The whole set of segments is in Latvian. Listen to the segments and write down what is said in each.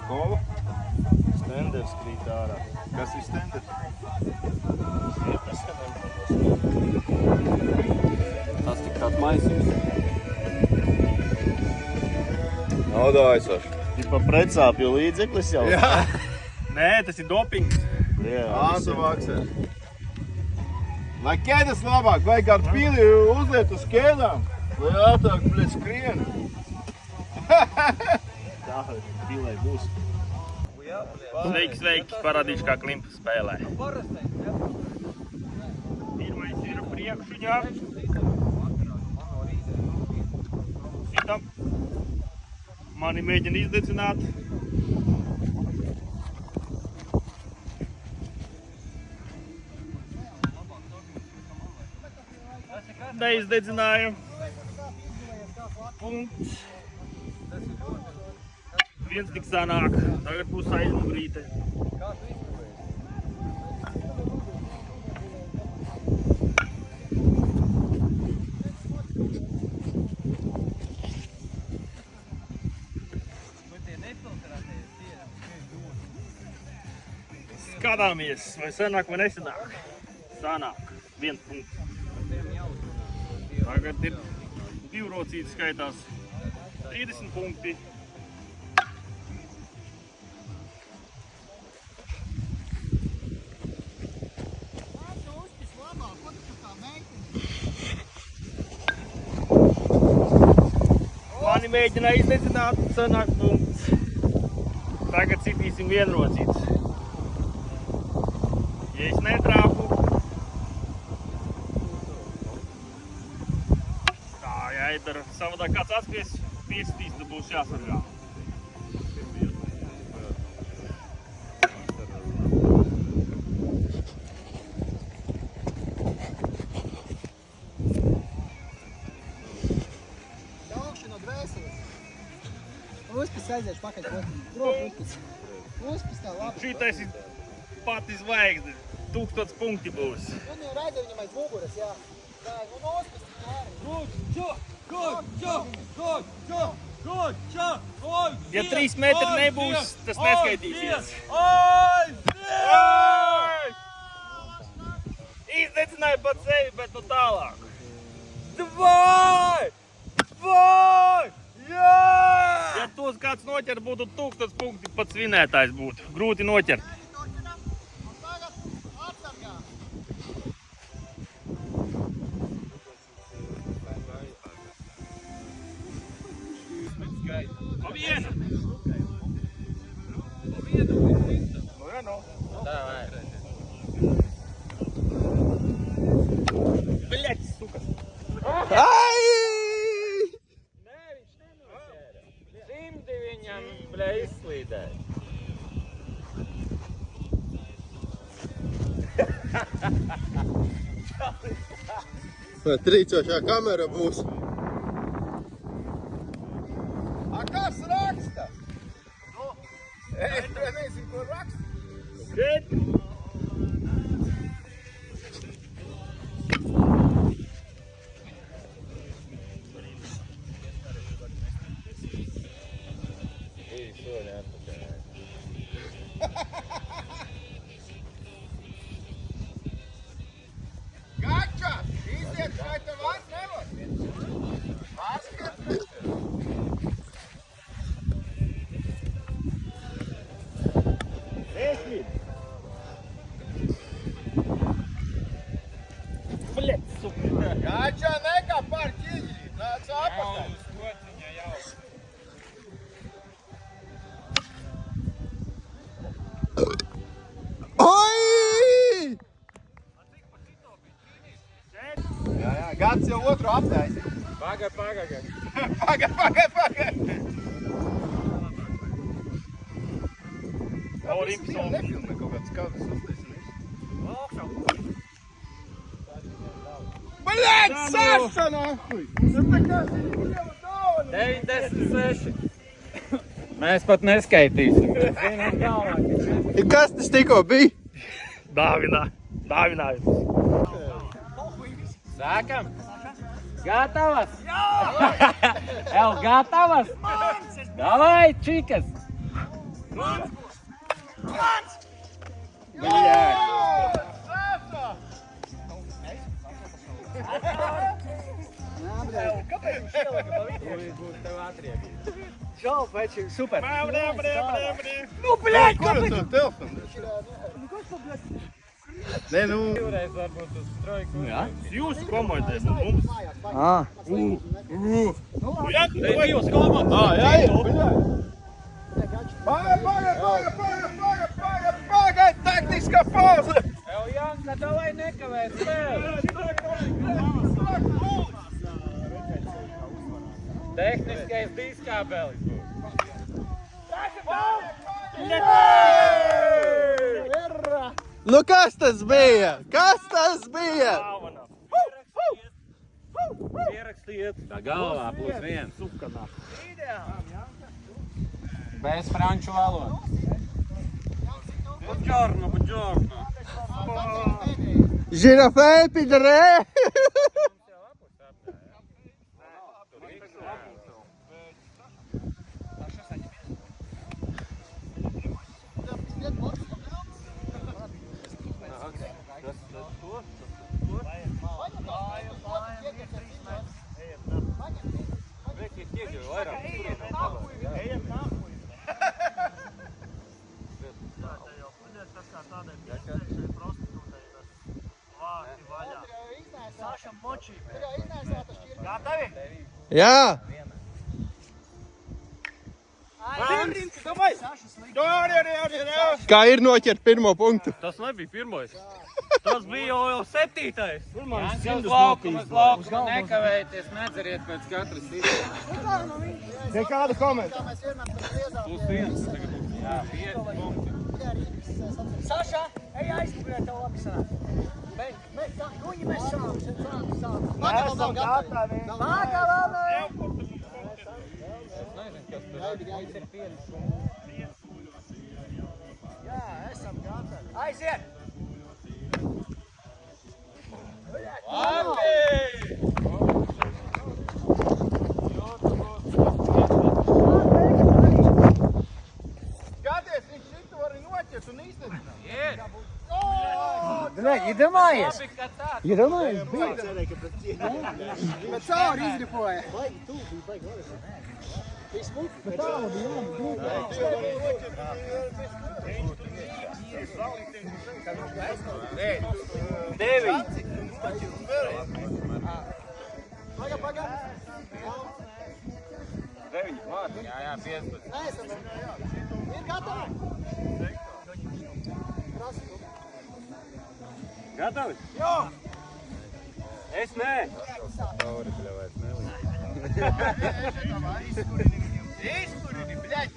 Kova. Stenders krīt ārā. Kas ir stenders? Tas tik tāds maisījums. Nav dājusoši. Ir pa pretsāpju līdzeklis jau? Jā. Nē, tas ir dopings. Jā, Ānta Vaksers. Lai ķēdes labāk, vajag ar pili uzliet uz ķēdām. Lai ātrāk, bļet, skrien. tā pilai būs. Sveiki, parādīšu, kā Klimpa spēlē. Pirmais ir priekšuņā. Sitam. Mani mēģina izdedzināt. Neizdedzināju. Punkts. Viens tik sanāk. Tagad būs aizmugurīte. Skatāmies, vai sanāk vai nesanāk. Sanāk. 1 punkts. Tagad ir divrocīti skaitās 30 punkti. Mani mēģināja izdedzināt, sanāk punkts. Tagad citīsim vienrocītes. Ja es netrāpu, tā jāiedara. Savādāk kāds atskries, piesitīs, tad būs jāsargā. Uzpis aiziešu pakaļ. Uzpis. Uzpis tā labi. Šitais ir pati zvaigzne. 1000 punkti būs. Un jau redzi viņam aiz muguras, jā. Tā, un uzpis tā. Ja 3 metri nebūs, tas neskaitīsies. Izdedzināju pat sevi, bet nu tālāk. 2! Ja tos kāds noķer, būtu 1000 punkti, pat svinētājs būtu. Grūti noķert. Pa vienu! Nu, jā, nu. Bļaķis, sukas! Nē, viņš nenoķēra. Simti viņam, bļa, izslīdēja. Trīcošā kamera būs. A, kas raksta? Es nezinu, ko raksta. Šeit! Gača! Iziet, vai tev vairs nevar? Pārskiet! Bļaķis, sukas! Gača, nekā par ķiģi! Nāc apakaļ! Oi! Jā, Gads jau otru aptaisīja. Pagad. Pagad! Olimpsons. Nefilmē kaut kāds kadrs uztaisījuši. Bļaļ, Saša, nahuj! Tas tā kā ir 96. Mēs pat neskaitīsim. Zinām galvāk. Kas tas tikko bija? Dāvinājums. Sākam. Gatavas? Jā! El, gatavas? Davai, čikas! Žal, veči, super. Nu, bļaļ, kāpēc? Ko tu telefonu? Nē, nu. Divreiz varbūt uz trojku. Jā? Jūsu komandai, mums. Jā, tu divas komandas. Jā, bļaļ. Pagaid, taktiskā pauze. Evo, Janka, davai nekavē spēli. Tehniskais diskābelis būs. Nu, kas tas bija? Kas tas bija? Ierakstiet. Tā galvā +1. Supkanā. Bez franču valodas. Buongiorno, buongiorno. Žirafē, pidrē. Jā. Kā ir noķert pirmo punktu? Tas nebija pirmais. Tas bija jau 7. Janka, uz laukumu nekavējieties, nedzeriet pēc katras izdeves. Nekādu komentāru. +1. Jā, 5 punkti. Saša, ej aizpūrēt, tev labi sanāk. Mēs sākam. Esam gatavi. Jā, esam gatavi. Aiziet! Skaties, viņš šito arī noķert un īstenībā. Iedomājies! Labi, ka tā. Iedomājies, bija. Bet cauri izripoja. Bet tālu bija Pagaid. 9 klāt. Jā, 15. Ir gatavi? Gatavi? Jā. Es nē. Izkurini, bļaļ.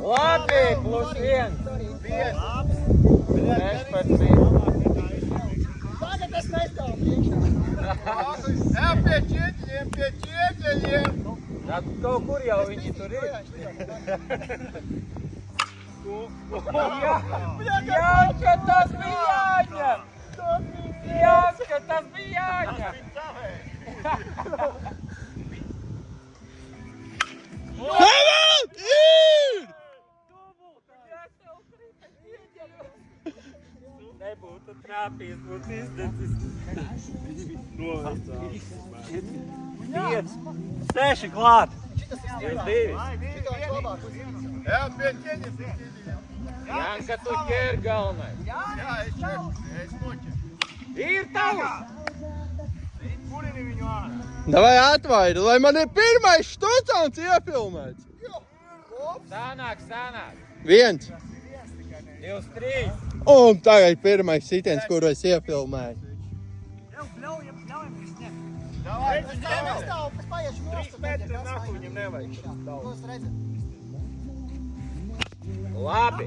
Labi, +1. 16. Tagad es nestāvu priekšā. Jā, pie ķieģeļiem. Jā, kaut kur jau viņi tur ir. Jāņa, tas bija jāņem! Jāņa, tas bija jāņem! Nebūtu trāpījis, būtu izdecis. 6 klāt. 2. Jā, pie ķieģeļiem. Janka, tu ķer galvenais. Jā, es noķeru. Ir tavs! Kurini viņu ārā. Davai atvairi, lai man ir pirmais štucāns iefilmēts. Sanāk. 1. 2, 3. Un tagad pirmais sitiens, kuru es iefilmēju. Davai, Es nestāvu, es paiešu nost. 3 metri nahu viņam nevajag. Tos redzat. Labi,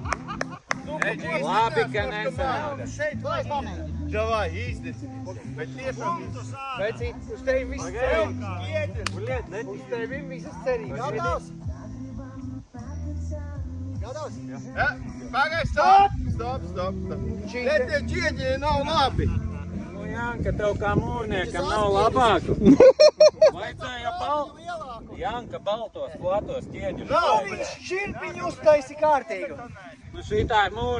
ka nesanāk. To es pamēģinu. Davai, izdeci. Bet tiešām Uz tevi visas cerības. ķieģeļi. Uz tevi visas cerības. Gatavs? Jā, pagaid, stop. Te tie ķieģeļi nav labi. Nu, Janka, tev kā mūrniekam nav labāk. Vajadzēja Janka baltos, platos ķieģeļus. Viņš šķirpiņu uztaisi kārtīgu. Nu šitā ir mūna.